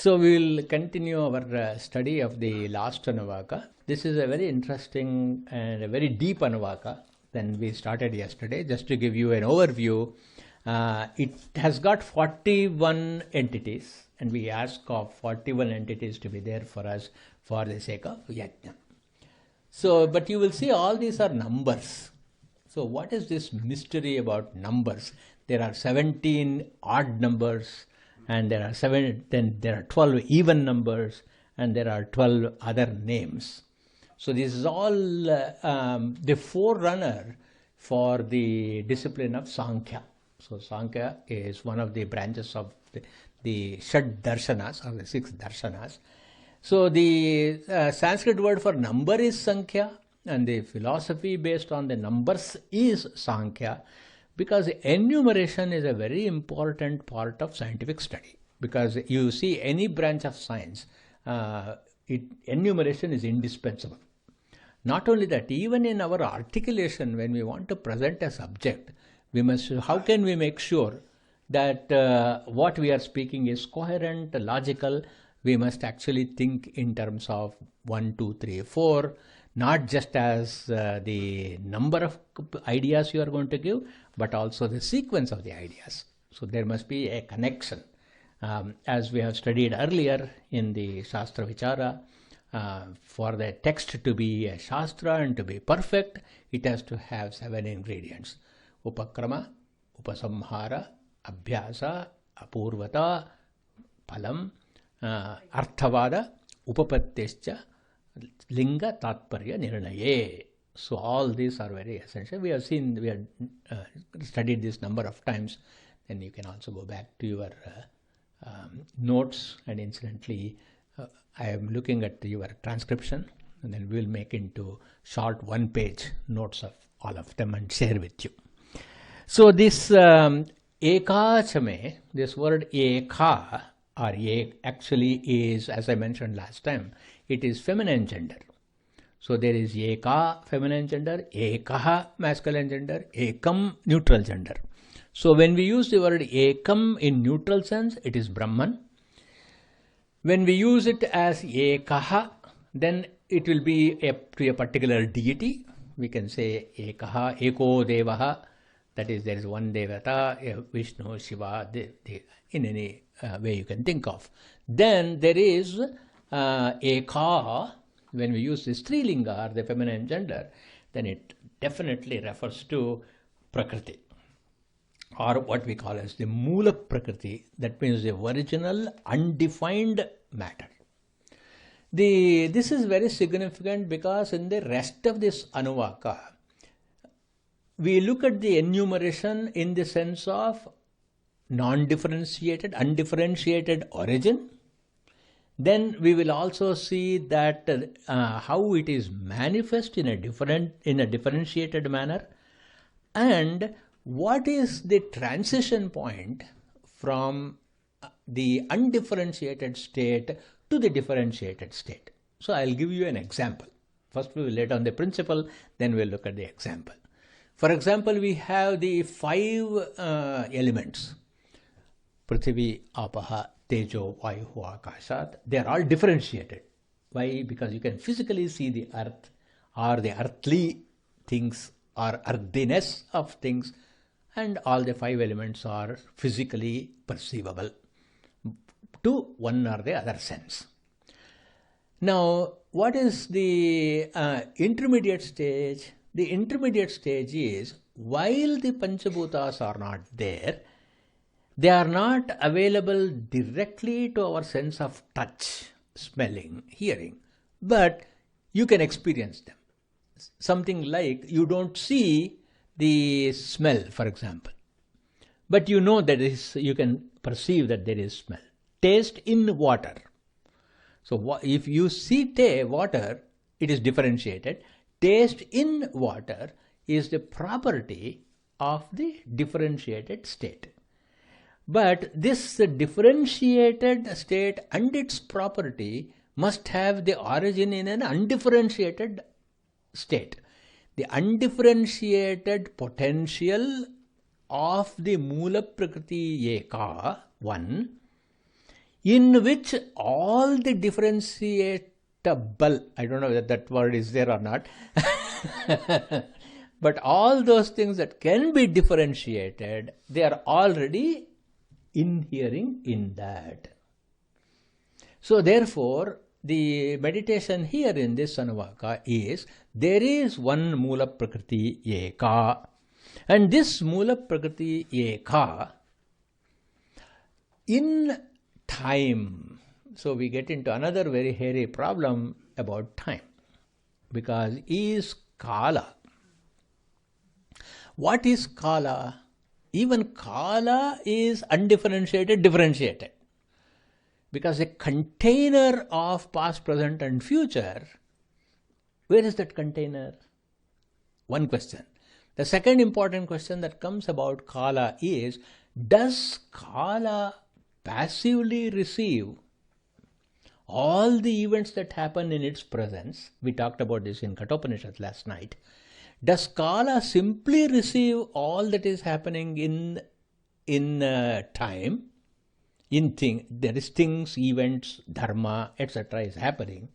So we will continue our study of the last Anuvaka. This is a very interesting and a very deep Anuvaka than we started yesterday. Just to give you an overview, it has got 41 entities, and we ask of 41 entities to be there for us for the sake of yajna. So, but you will see all these are numbers. So what is this mystery about numbers? There are 17 odd numbers, and there are 12 even numbers, and there are 12 other names. So this is all the forerunner for the discipline of Sankhya. So Sankhya is one of the branches of the Shad Darshanas, or the 6 Darshanas. So the Sanskrit word for number is Sankhya, and the philosophy based on the numbers is Sankhya, because enumeration is a very important part of scientific study. Because you see any branch of science, enumeration is indispensable. Not only that, even in our articulation, when we want to present a subject, we must, how can we make sure that what we are speaking is coherent, logical? We must actually think in terms of 1, 2, 3, 4, not just as the number of ideas you are going to give, but also the sequence of the ideas. So there must be a connection. As we have studied earlier in the Shastra Vichara, for the text to be a Shastra and to be perfect, it has to have 7 ingredients. Upakrama, Upasamhara, Abhyasa, Apurvata, Phalam, Arthavada, Upapattescha, Linga, Tatparya, Nirnaye. So all these are very essential. We have studied this number of times. Then you can also go back to your notes, and incidentally, I am looking at your transcription, and then we will make into short 1-page notes of all of them and share with you. So this ekachame, this word eka, or actually is, as I mentioned last time, it is feminine gender. So there is eka feminine gender, ekaha masculine gender, ekam neutral gender. So when we use the word ekam in neutral sense, it is Brahman. When we use it as ekaha, then it will be to a particular deity. We can say ekaha, eko devaha, that is, there is one devata, Vishnu, Shiva, in any way you can think of. Then there is eka. When we use the Strilinga, or the feminine gender, then it definitely refers to Prakriti, or what we call as the Mula Prakriti. That means the original undefined matter. This is very significant because in the rest of this Anuvaka, we look at the enumeration in the sense of non-differentiated, undifferentiated origin. Then we will also see that how it is manifest in a differentiated manner, and what is the transition point from the undifferentiated state to the differentiated state. So I'll give you an example. First we will lay down the principle, then we'll look at the example. For example, we have the 5 elements: Prithvi, Apaha, Tejo, Vayu, Akashat. They are all differentiated. Why? Because you can physically see the earth, or the earthly things, or earthiness of things, and all the 5 elements are physically perceivable to one or the other sense. Now, what is the intermediate stage? The intermediate stage is, while the Panchabhutas are not there, they are not available directly to our sense of touch, smelling, hearing, but you can experience them. Something like, you don't see the smell, for example, but you know that you can perceive that there is smell. Taste in water. So if you see water, it is differentiated. Taste in water is the property of the differentiated state. But this differentiated state and its property must have the origin in an undifferentiated state. The undifferentiated potential of the Mula Prakriti Eka, 1, in which all the differentiable, I don't know whether that word is there or not, but all those things that can be differentiated, they are already inhering in that. So therefore, the meditation here in this Anuvaka is, there is one Mula Prakriti Eka, and this Mula Prakriti Eka in time. So we get into another very hairy problem about time, because is Kala. What is Kala? Even Kala is undifferentiated, differentiated. Because a container of past, present and future, where is that container? One question. The second important question that comes about Kala is, does Kala passively receive all the events that happen in its presence? We talked about this in Kathopanishad last night. Does Kala simply receive all that is happening in time? There is things, events, dharma, etc. is happening.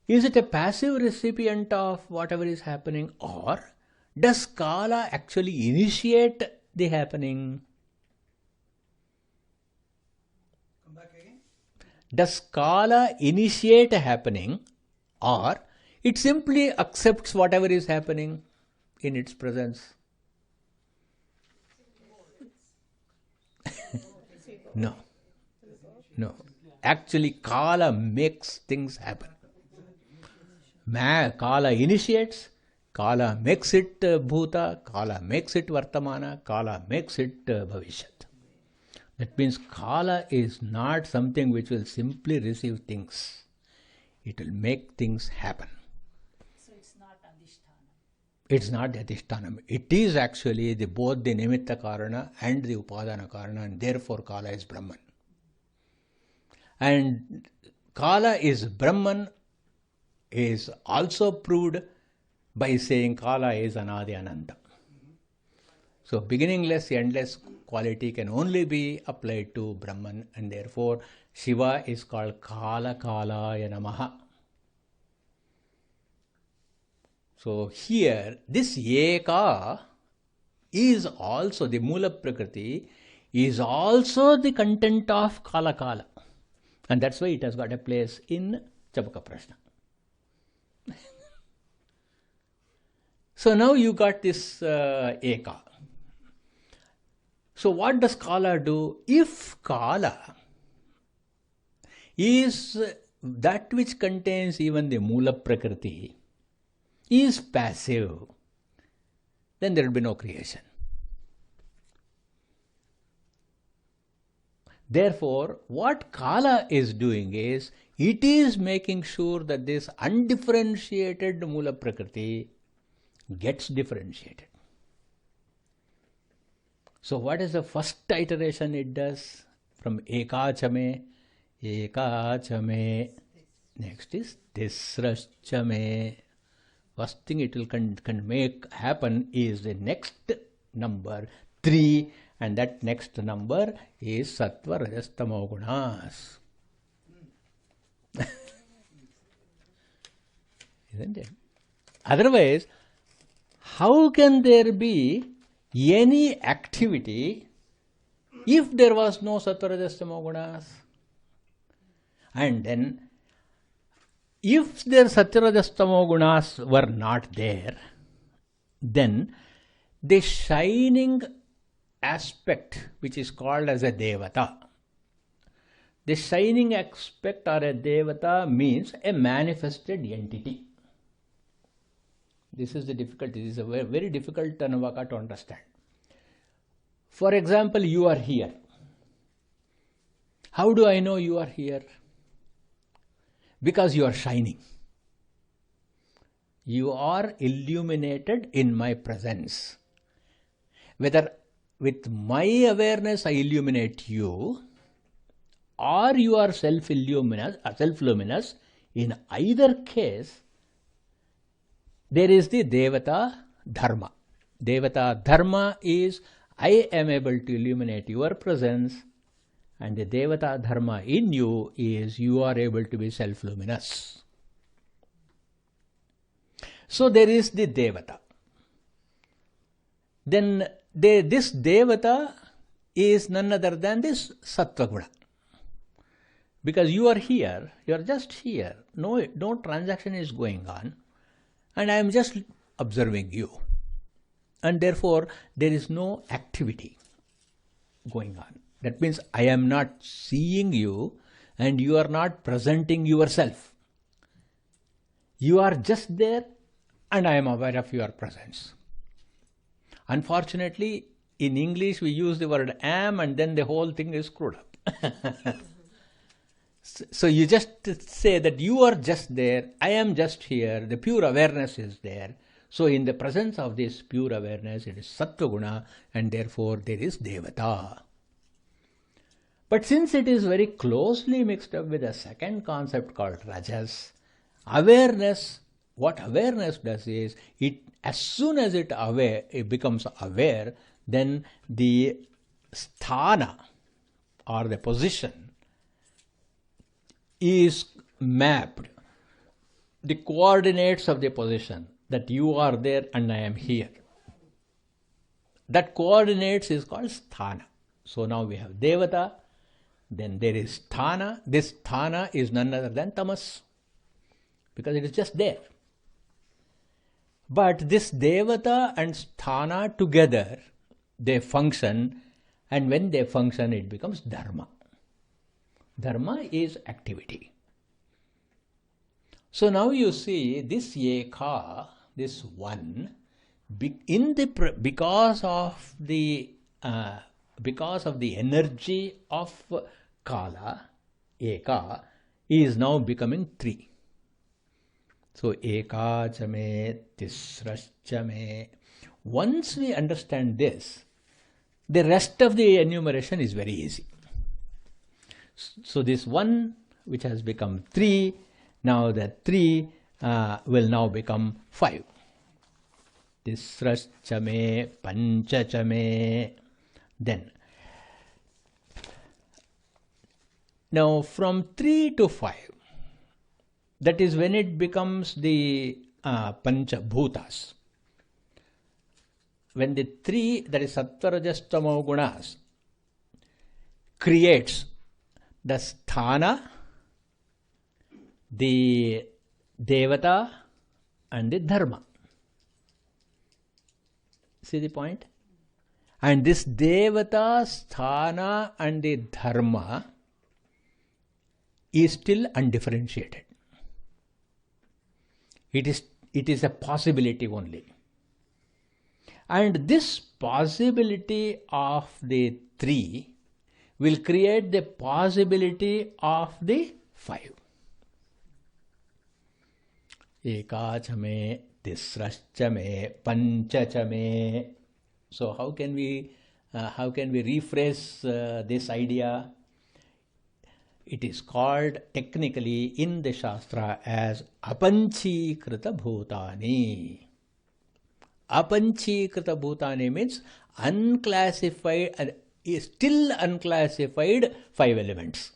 Is it a passive recipient of whatever is happening, or does Kala actually initiate the happening? Come back again. Does Kala initiate a happening, or it simply accepts whatever is happening in its presence? No. Actually, Kala makes things happen. Kala initiates, Kala makes it Bhuta, Kala makes it Vartamana, Kala makes it Bhavishyat. That means Kala is not something which will simply receive things. It will make things happen. So it's not Adhisthana. It's not Adhisthana. It is actually both the Nimitta Karana and the Upadana Karana, and therefore Kala is Brahman. And Kala is Brahman is also proved by saying Kala is Anadi Ananta. So beginningless, endless quality can only be applied to Brahman, and therefore Shiva is called Kala Kalaya Namaha. So here, this Eka is also, the Mula Prakriti is also the content of Kala Kala. And that's why it has got a place in Chabaka Prashna. So now you got this Eka. So what does Kala do? If Kala is that which contains even the Mula Prakriti, is passive, then there will be no creation. Therefore, what Kala is doing is, it is making sure that this undifferentiated Mula Prakriti gets differentiated. So what is the first iteration it does? From Ekachame, Ekachame. Next is Tisrachame. First thing it will can make happen is the next number 3, and that next number is Sattva Rajas Tamo Gunas. Isn't it? Otherwise, how can there be any activity if there was no Sattva Rajas Tamo Gunas? And then, if their Sattva Rajas Tamo Gunas were not there, then the shining aspect which is called as a Devata, the shining aspect or a Devata means a manifested entity. This is the difficulty. This is a very, very difficult Anuvaka to understand. For example, you are here. How do I know you are here? Because you are shining. You are illuminated in my presence. Whether with my awareness I illuminate you, or you are self-luminous, in either case, there is the Devata Dharma. Devata Dharma is, I am able to illuminate your presence, And the Devata dharma in you is you are able to be self-luminous. So there is the Devata. Then this Devata is none other than this Sattva Guna. Because you are here, you are just here. No transaction is going on. And I am just observing you. And therefore, there is no activity going on. That means I am not seeing you and you are not presenting yourself. You are just there and I am aware of your presence. Unfortunately, in English we use the word am and then the whole thing is screwed up. So you just say that you are just there, I am just here, the pure awareness is there. So in the presence of this pure awareness, it is Sattva Guna and therefore there is Devata. But since it is very closely mixed up with a second concept called Rajas, awareness, what awareness does is, it as soon as it becomes aware, then the sthana or the position is mapped. The coordinates of the position, that you are there and I am here. That coordinates is called sthana. So now we have Devata, then there is sthana. This sthana is none other than tamas, because it is just there. But this Devata and sthana together, they function, and when they function, it becomes dharma. Dharma is activity. So now you see this Eka, this one, because of the energy of Kala, Eka, is now becoming 3. So Eka chame, Tisrachame. Once we understand this, the rest of the enumeration is very easy. So this one which has become 3, now that 3 will now become 5. Tisrachame, Panchachame. Then, now from 3 to 5, that is when it becomes the Pancha Bhutas. When the 3, that is Sattva, Rajas, Tamo Gunas, creates the sthana, the Devata and the Dharma. See the point? And this Devata, sthana and the Dharma is still undifferentiated. It is a possibility only. And this possibility of the 3 will create the possibility of the 5. Ekachame, Tisrachame, Panchachame. So how can we rephrase this idea? It is called technically in the Shastra as Apanchikrita Bhutani. Apanchikrita Bhutani means unclassified, still unclassified 5 elements.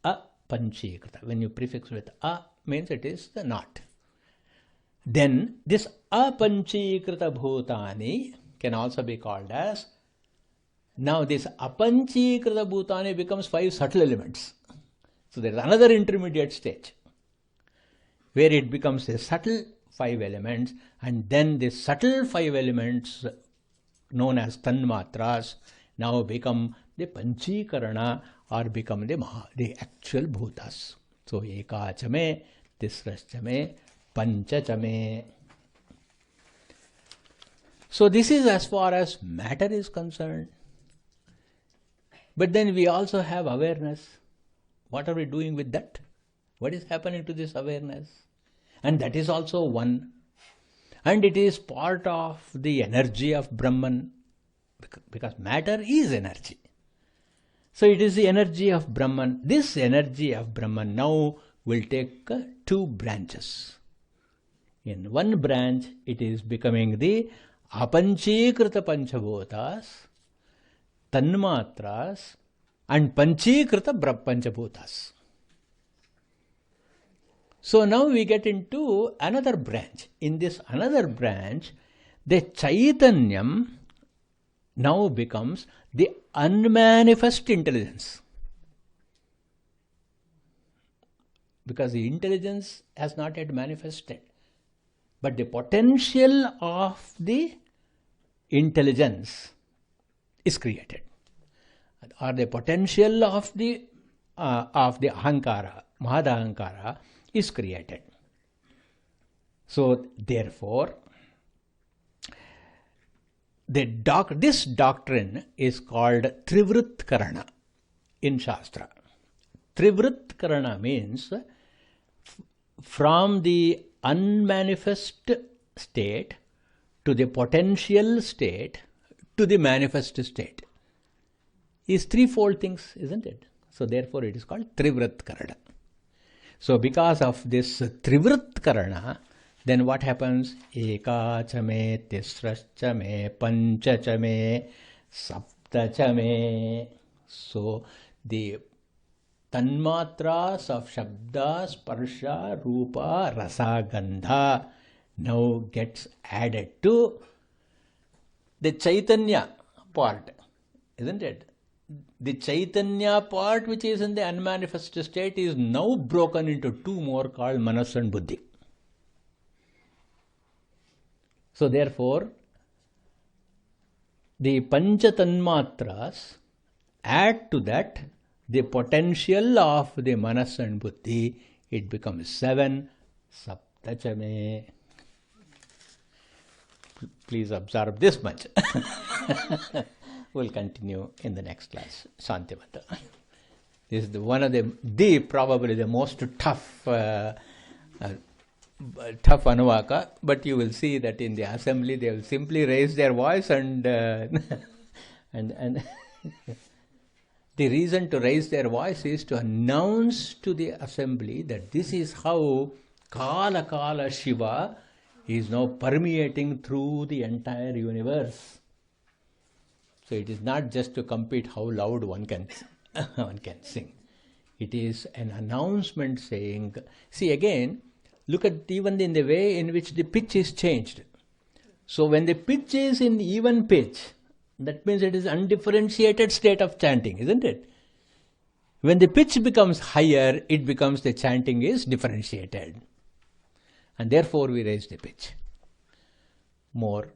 Apanchikrita. When you prefix with a, means it is the not. Then this Apanchikrita Bhutani can also be called as, now this Apanchikrita Bhutani becomes 5 subtle elements. So there is another intermediate stage where it becomes a subtle 5 elements, and then the subtle 5 elements known as Tanmatras now become the Panchikarana or become the actual Bhutas. So Ekachame, Tisrachame, Panchachame. So this is as far as matter is concerned. But then we also have awareness. What are we doing with that? What is happening to this awareness? And that is also one. And it is part of the energy of Brahman, because matter is energy. So it is the energy of Brahman. This energy of Brahman now will take 2 branches. In one branch, it is becoming the Apanchikrita Panchabhutas. tanmatras and panchikrita panchabhutas. So now we get into another branch. In this another branch, the Chaitanyam now becomes the unmanifest intelligence. Because the intelligence has not yet manifested. But the potential of the intelligence is created. Or the potential of the ahankara, mahadahankara, is created. So therefore, this doctrine is called Trivritkarana in Shastra. Trivritkarana means from the unmanifest state to the potential state to the manifest state is threefold things, isn't it? So therefore it is called Trivritkarana. So because of this Trivritkarana, then what happens? Eka cha me, tisra cha me, pancha cha me, sapta cha me. So the tanmatras of Shabda, Sparsha, Rupa, Rasa, Gandha now gets added to the Chaitanya part, isn't it? The Chaitanya part, which is in the unmanifest state, is now broken into two more called Manas and Buddhi. So therefore, the Pancha Tanmatras add to that the potential of the Manas and Buddhi. It becomes 7. Saptachame. Please observe this much. We'll continue in the next class. Shantivata. This is one of the probably the most tough anuvaka, but you will see that in the assembly they will simply raise their voice and the reason to raise their voice is to announce to the assembly that this is how Kala Shiva is now permeating through the entire universe. So it is not just to compete how loud one can sing. It is an announcement saying, see again, look at even in the way in which the pitch is changed. So when the pitch is in even pitch, that means it is undifferentiated state of chanting, isn't it? When the pitch becomes higher, it becomes the chanting is differentiated. And therefore we raise the pitch more.